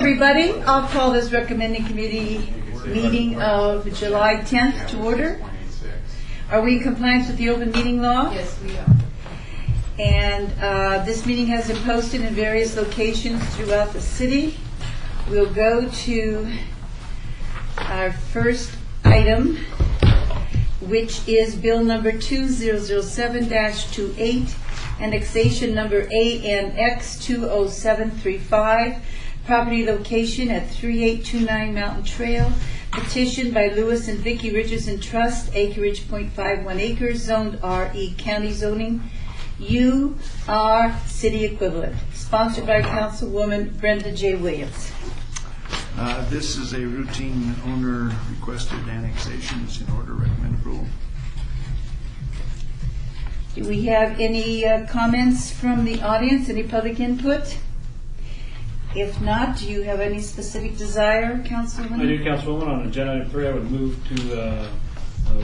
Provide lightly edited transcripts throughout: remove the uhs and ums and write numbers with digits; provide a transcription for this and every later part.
everybody. I'll call this recommending committee meeting of July 10th to order. Are we in compliance with the open meeting law? Yes, we are. And this meeting has been posted in various locations throughout the city. We'll go to our first item, which is bill number 2007-28, annexation number ANX 20735, property location at 3829 Mountain Trail, petitioned by Lewis and Vicki Richardson Trust, acreage .51 acres, zoned RE county zoning, UR city equivalent, sponsored by Councilwoman Brenda J. Williams. This is a routine owner requested annexation. It's in order. Recommend approval. Do we have any comments from the audience? Any public input? If not, do you have any specific desire, Councilwoman? I do, Councilwoman. On agenda item 3, I would move to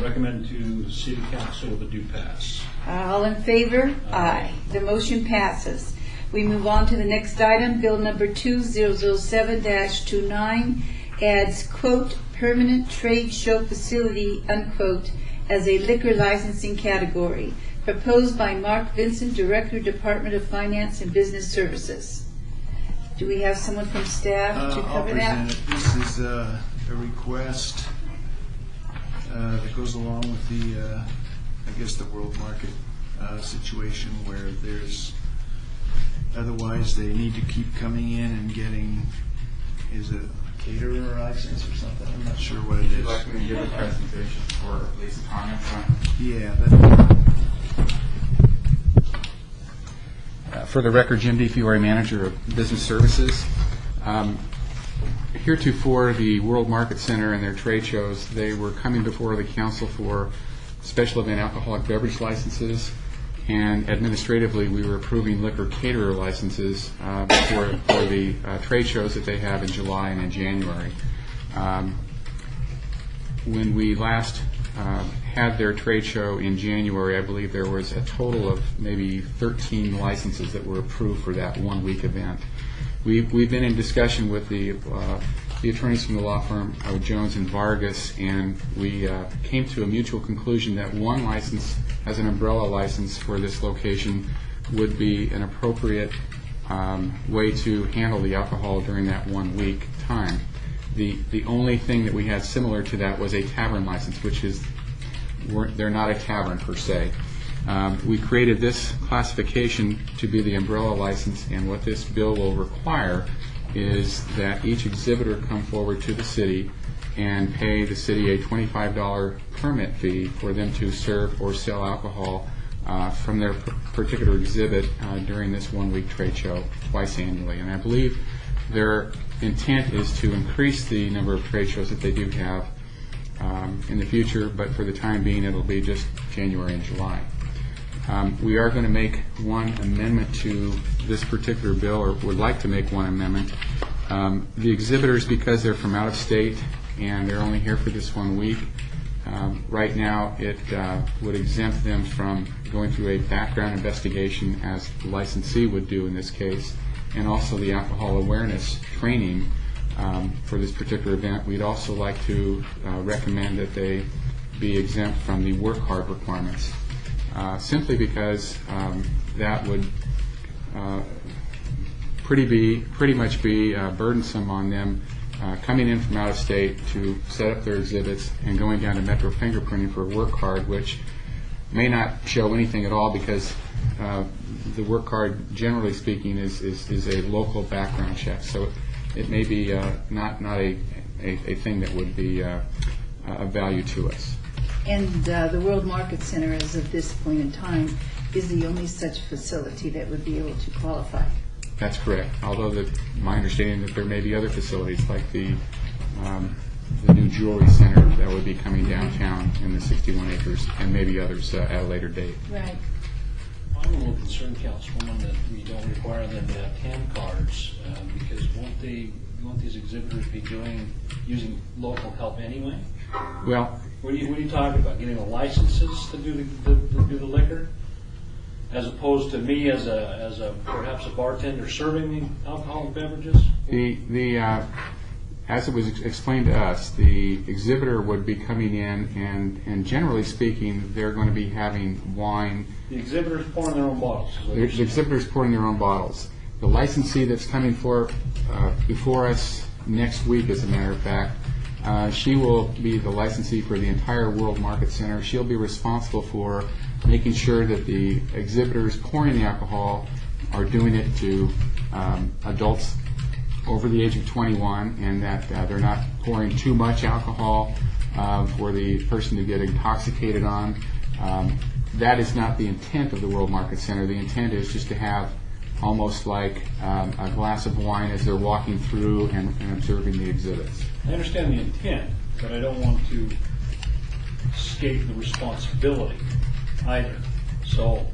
recommend to City Council the due pass. All in favor? Aye. The motion passes. We move on to the next item. Bill number 2007-29 adds, quote, permanent trade show facility, unquote, as a liquor licensing category, proposed by Mark Vincent, Director, Department of Finance and Business Services. Do we have someone from staff to cover that? I'll present it. This is a request that goes along with the, I guess, the world market situation where there's, otherwise they need to keep coming in and getting, is it a caterer license or something? I'm not sure what it is. Would you like me to give a presentation or at least comments on? Yeah. For the record, Jim D. Fiore, Manager of Business Services. Heretofore, the World Market Center and their trade shows, they were coming before the council for special event alcoholic beverage licenses, and administratively we were approving liquor caterer licenses for the trade shows that they have in July and in January. When we last had their trade show in January, I believe there was a total of maybe 13 licenses that were approved for that one-week event. We've been in discussion with the attorneys from the law firm Jones and Vargas, and we came to a mutual conclusion that one license as an umbrella license for this location would be an appropriate way to handle the alcohol during that 1 week time. The only thing that we had similar to that was a tavern license, which is, they're not a tavern per se. We created this classification to be the umbrella license, and what this bill will require is that each exhibitor come forward to the city and pay the city a $25 permit fee for them to serve or sell alcohol from their particular exhibit during this 1 week trade show twice annually. And I believe their intent is to increase the number of trade shows that they do have in the future, but for the time being it'll be just January and July. We are going to make one amendment to this particular bill, or would like to make one amendment. The exhibitors, because they're from out of state and they're only here for this 1 week, right now it would exempt them from going through a background investigation as the licensee would do in this case, and also the alcohol awareness training for this particular event. We'd also like to recommend that they be exempt from the work hard requirements, simply because that would pretty much be burdensome on them coming in from out of state to set up their exhibits and going down to Metro fingerprinting for a work card, which may not show anything at all, because the work card, generally speaking, is a local background check. So it may be not a thing that would be of value to us. And the World Market Center, as of this point in time, is the only such facility that would be able to qualify. That's correct. Although my understanding that there may be other facilities like the new jewelry center that would be coming downtown in the 61 acres, and maybe others at a later date. Right. I'm a little concerned, Councilwoman, that we don't require them to have TAM cards because won't these exhibitors be using local help anyway? Well, what are you talking about? Getting the licenses to do the liquor, as opposed to me as perhaps a bartender serving the alcoholic beverages? As it was explained to us, the exhibitor would be coming in, and generally speaking, they're going to be having wine. The exhibitors pouring their own bottles. is what The you're saying. exhibitors pouring their own bottles. The licensee that's coming before us next week, as a matter of fact, she will be the licensee for the entire World Market Center. She'll be responsible for making sure that the exhibitors pouring the alcohol are doing it to adults over the age of 21, and that they're not pouring too much alcohol for the person to get intoxicated on. That is not the intent of the World Market Center. The intent is just to have almost like a glass of wine as they're walking through and observing the exhibits. I understand the intent, but I don't want to escape the responsibility either. So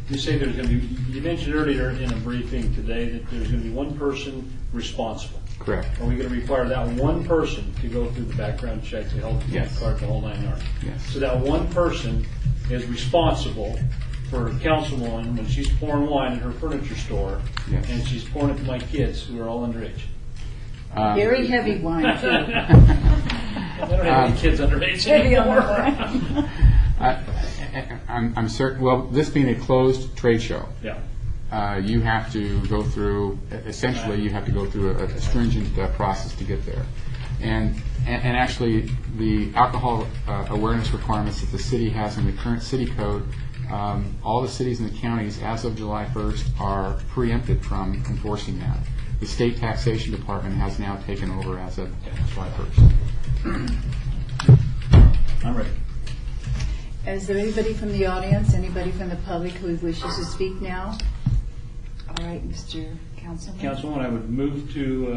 you say there's going to be, you mentioned earlier in a briefing today that there's going to be one person responsible. Correct. Are we going to require that one person to go through the background checks, the health Yes. card, the whole 9 yards? Yes. So that one person is responsible for Councilwoman when she's pouring wine in her furniture store, Yes. and she's pouring it to my kids who are all underage. Very heavy wine, too. I don't have any kids underage Heavy on the anymore. wine. I'm certain. Well, this being a closed trade show, Yeah. you have to go through. Essentially, you have to go through a stringent process to get there, and actually, the alcohol awareness requirements that the city has in the current city code. All the cities and the counties, as of July 1st, are preempted from enforcing that. The state taxation department has now taken over as of July 1st. I'm ready. Is there anybody from the audience, anybody from the public who wishes to speak now? All right, Mr. Councilman. Councilwoman, I would move to,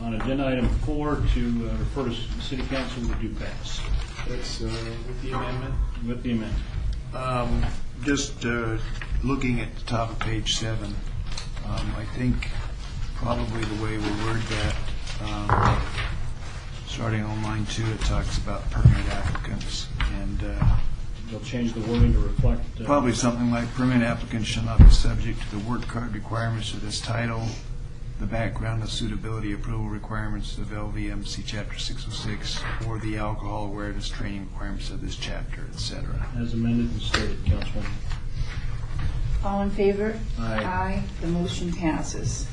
on agenda item 4, to refer to City Council with a due pass. That's with the amendment. With the amendment. Just looking at the top of page 7, I think probably the way we word that, starting on line 2, it talks about permit applicants, and They'll change the wording to reflect. probably something like permit applicants shall not be subject to the work card requirements of this title, the background and suitability approval requirements of LVMC Chapter 606, or the alcohol awareness training requirements of this chapter, etc. As amended and stated, Councilwoman. All in favor? Aye. The motion passes.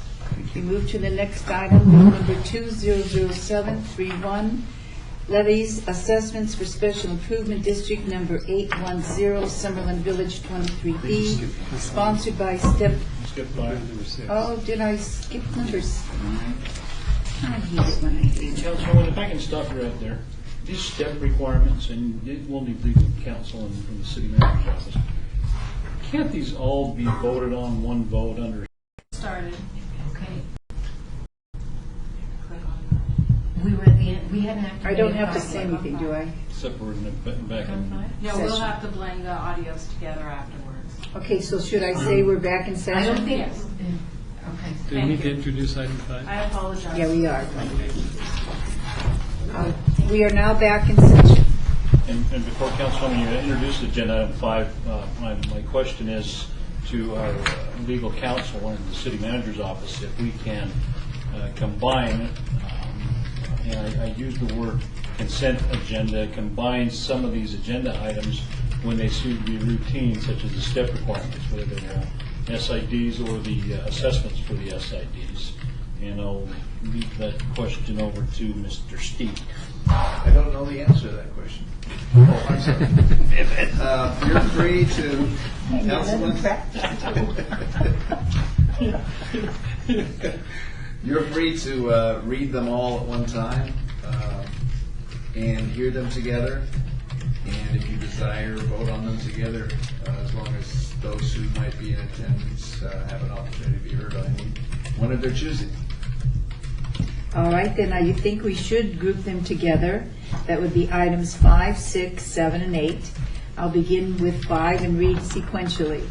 We move to the next item, bill number 200731, levies assessments for special improvement district number 810, Summerlin Village 23B, sponsored by Step. Skip by. Oh, did I skip number 9? I hate it when I do that. Councilwoman, if I can stop you right there. These step requirements, and it will need legal counsel and from the city manager's office. Can't these all be voted on one vote under? Started. Okay. We were at the end, we hadn't activated. I don't have to say anything, do I? Except we're in the back end. No, we'll Session. have to blend the audios together afterwards. Okay, so should I say we're back in session? I don't think. Do Okay. we Thank need to you. introduce item 5? I apologize. Yeah, we are. We are now back in session. And before Councilwoman, you introduced agenda item 5, my question is to our legal counsel and the city manager's office if we can combine, and I use the word consent agenda, combine some of these agenda items when they seem to be routine, such as the step requirements, whether they're SIDs or the assessments for the SIDs. And I'll leave that question over to Mr. Steve. I don't know the answer to that question. Oh, I'm sorry. You're free to, Councilman. You're free to read them all at one time and hear them together. And if you desire, vote on them together, as long as those who might be in attendance have an opportunity to be heard on any one of their choosing. All right, then I think we should group them together. That would be items 5, 6, 7, and 8. I'll begin with 5 and read sequentially.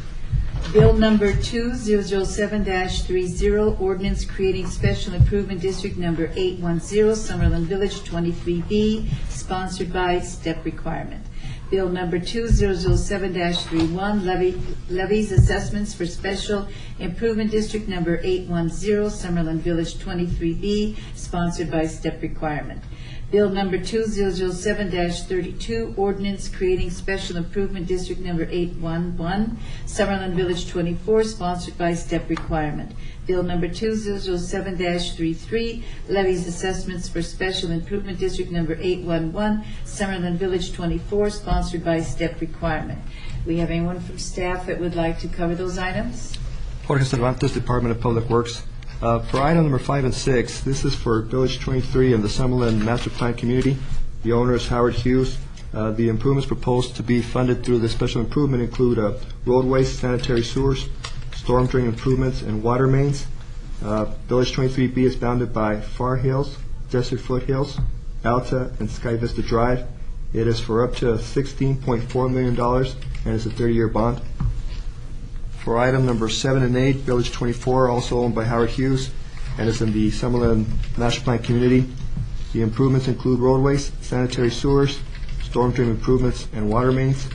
Bill number 2007-30, ordinance creating special improvement district number 810, Summerlin Village 23B, sponsored by Step Requirement. Bill number 2007-31, levies assessments for Special Improvement District number 810, Summerlin Village 23B, sponsored by Step Requirement. Bill number 2007-32, ordinance creating Special Improvement District number 811, Summerlin Village 24, sponsored by Step Requirement. Bill number 2007-33, levies assessments for Special Improvement District number 811, Summerlin Village 24, sponsored by Step Requirement. We have anyone from staff that would like to cover those items? Jorge Cervantes, Department of Public Works. For item number 5 and 6, this is for Village 23 and the Summerlin Master Plan Community. The owner is Howard Hughes. The improvements proposed to be funded through the special improvement include roadways, sanitary sewers, storm drain improvements, and water mains. Village 23B is bounded by Far Hills, Desert Foothills, Alta, and Sky Vista Drive. It is for up to $16.4 million and is a 30-year bond. For item number 7 and 8, Village 24, also owned by Howard Hughes, and is in the Summerlin Master Plan Community. The improvements include roadways, sanitary sewers, storm drain improvements, and water mains.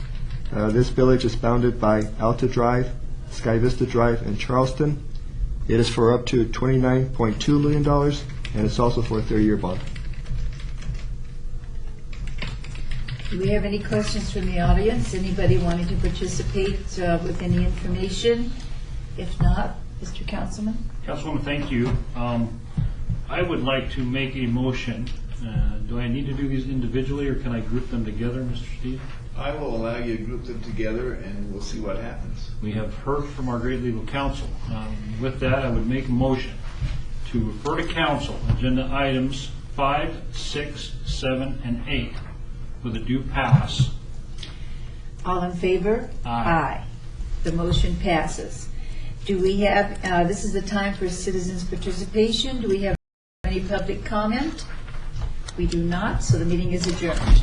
This village is bounded by Alta Drive, Sky Vista Drive, and Charleston. It is for up to $29.2 million, and it's also for a 30-year bond. Do we have any questions from the audience? Anybody wanting to participate with any information? If not, Mr. Councilman? Councilwoman, thank you. I would like to make a motion. Do I need to do these individually, or can I group them together, Mr. Steve? I will allow you to group them together, and we'll see what happens. We have heard from our great legal counsel. With that, I would make a motion to refer to council agenda items 5, 6, 7, and 8 with a due pass. All in favor? Aye. The motion passes. Do we have, this is the time for citizens' participation. Do we have any public comment? We do not, so the meeting is adjourned.